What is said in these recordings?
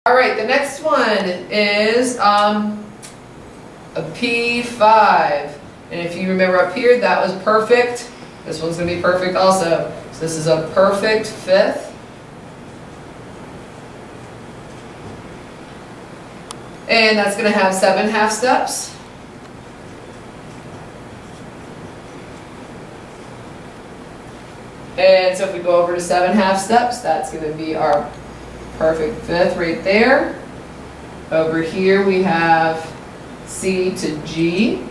All right, the next one is a P5. And if you remember up here, that was perfect. This one's going to be perfect also. So this is a perfect fifth. And that's going to have 7 half steps. And so if we go over to 7 half steps, that's going to be our perfect fifth right there. Over here we have C to G.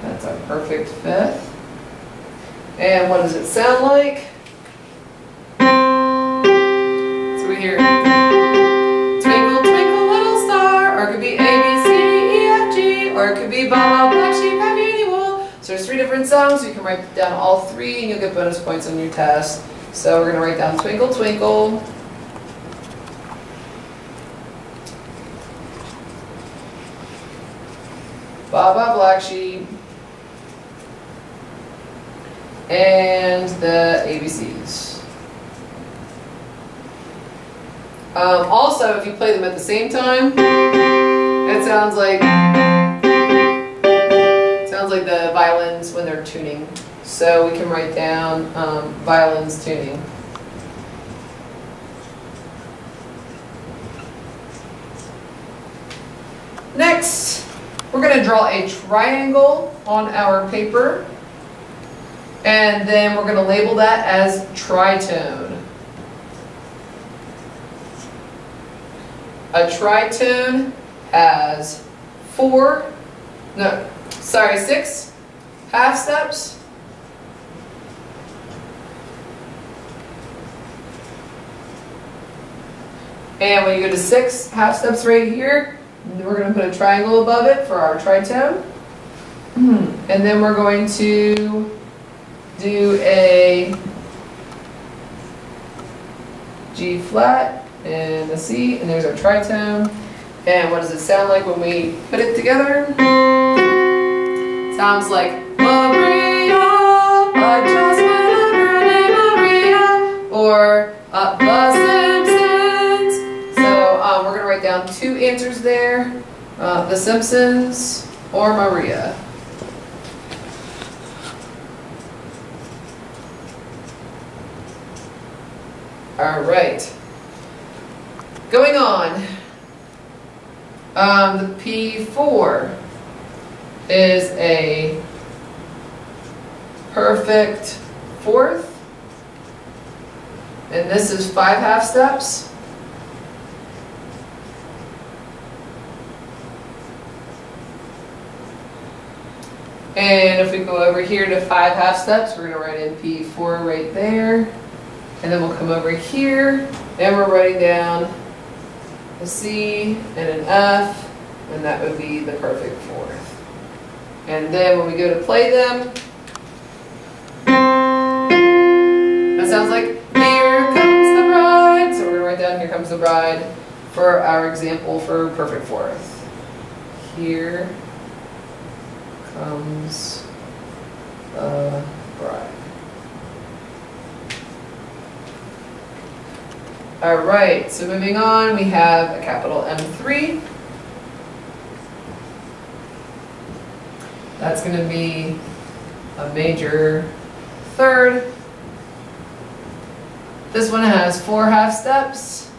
That's our perfect fifth. And what does it sound like? So we hear twinkle, twinkle, little star, or it could be A, B, C, D, E, F, G, or it could be Baba, Black Sheep, Happy Annual. So there's 3 different songs. You can write down all 3 and you'll get bonus points on your test. So we're going to write down Twinkle, Twinkle. Baba, Black Sheep. And the ABCs. Also, if you play them at the same time, it sounds like the violins when they're tuning. So we can write down violins tuning. Next, we're going to draw a triangle on our paper. And then we're going to label that as tritone. A tritone has 6 half steps. And when you go to 6 half steps right here, we're going to put a triangle above it for our tritone. And then we're going to do a G flat and a C, and there's our tritone. And what does it sound like when we put it together? It sounds like Maria, I just met a girl named Maria, or The Simpsons. So we're going to write down 2 answers there, The Simpsons or Maria. All right, going on, the P4 is a perfect fourth, and this is 5 half steps. And if we go over here to 5 half steps, we're going to write in P4 right there. And then we'll come over here, and we're writing down a C and an F, and that would be the perfect fourth. And then when we go to play them, that sounds like Here Comes the Bride. So we're going to write down Here Comes the Bride for our example for perfect fourth. Here comes the bride. Alright, so moving on, we have a capital M3. That's going to be a major third. This one has 4 half steps.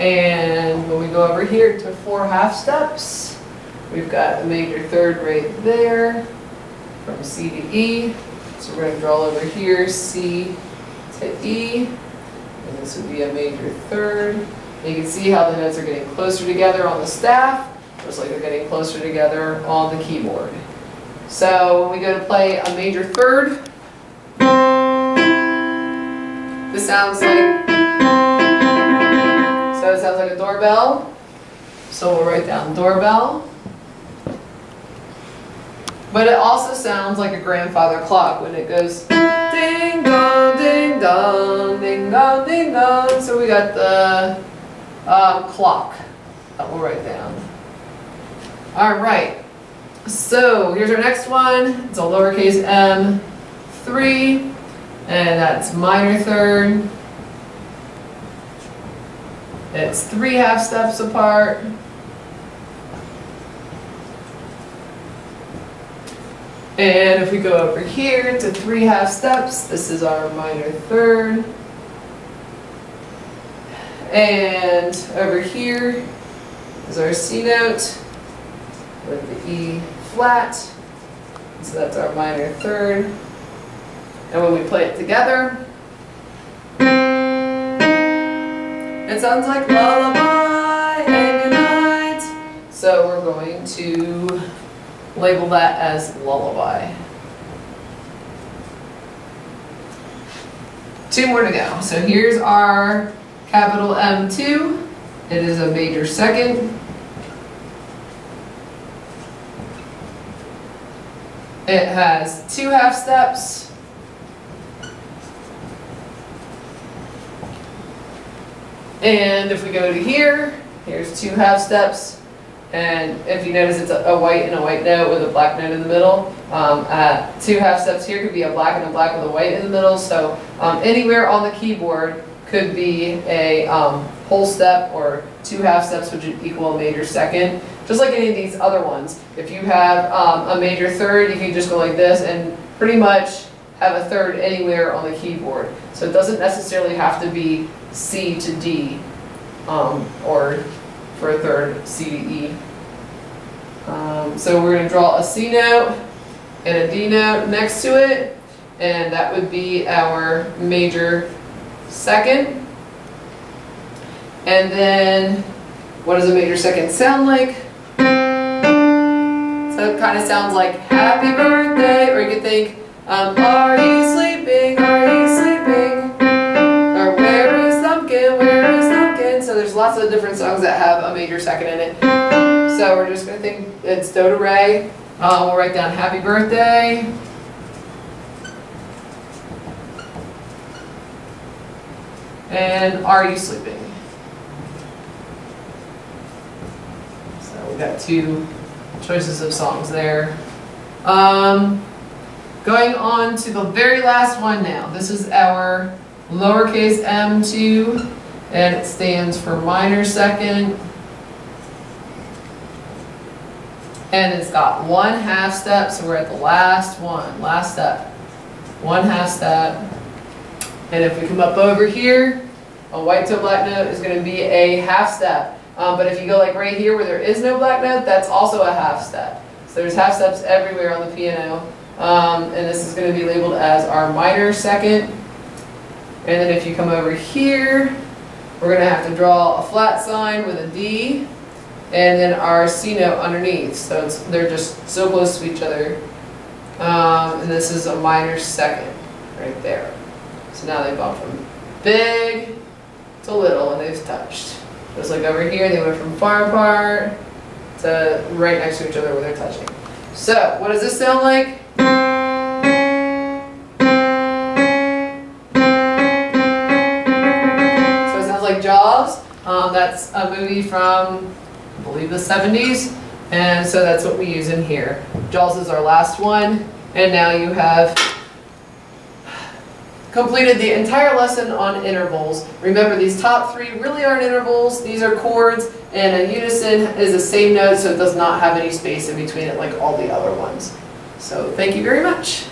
And when we go over here to 4 half steps, we've got a major third right there from C to E. So we're going to draw over here, C to E, and this would be a major third. And you can see how the notes are getting closer together on the staff, just like they're getting closer together on the keyboard. So when we go to play a major third, this sounds like, it sounds like a doorbell. So we'll write down doorbell. But it also sounds like a grandfather clock when it goes ding dong, ding dong, ding dong, ding dong. So we got the clock that we'll write down. All right. So here's our next one. It's a lowercase m3. and that's minor third. It's 3 half steps apart. And if we go over here to 3 half steps, this is our minor third. And over here is our C note with the E flat. So that's our minor third. And when we play it together, it sounds like lullaby and good night. So we're going to label that as lullaby. 2 more to go. So here's our capital M2. It is a major second. It has 2 half steps. And if we go to here, here's 2 half steps. And if you notice, it's a white and a white note with a black note in the middle. 2 half steps here could be a black and a black with a white in the middle. So anywhere on the keyboard could be a whole step or 2 half steps, which would equal a major second. Just like any of these other ones. If you have a major third, you can just go like this and pretty much have a third anywhere on the keyboard. So it doesn't necessarily have to be C to D, or for a third, C to E. So we're going to draw a C note and a D note next to it, and that would be our major second. And then, what does a major second sound like? So it kind of sounds like happy birthday, or you could think, are you sleeping, are you sleeping? Or where is Thumpkin, where is Thumpkin? So there's lots of different songs that have a major second in it. So we're just going to think it's do to re. We'll write down happy birthday. And are you sleeping? So we got 2 choices of songs there. Going on to the very last one now. This is our lowercase m2, and it stands for minor second. And it's got 1 half step, so we're at the last one, last step. 1 half step. And if we come up over here, a white to a black note is going to be a half step. But if you go like right here where there is no black note, that's also a half step. So there's half steps everywhere on the piano. And this is going to be labeled as our minor second. And then if you come over here, we're going to have to draw a flat sign with a D. And then our C note underneath. So they're just so close to each other. And this is a minor second right there. So now they've gone from big to little and they've touched. Just like over here, they went from far apart to right next to each other where they're touching. So what does this sound like? So it sounds like Jaws. That's a movie from, I believe, the 70s. And so that's what we use in here. Jaws is our last one. And now you have completed the entire lesson on intervals. Remember, these top 3 really aren't intervals. These are chords, and a unison is the same note, so it does not have any space in between it like all the other ones. So thank you very much.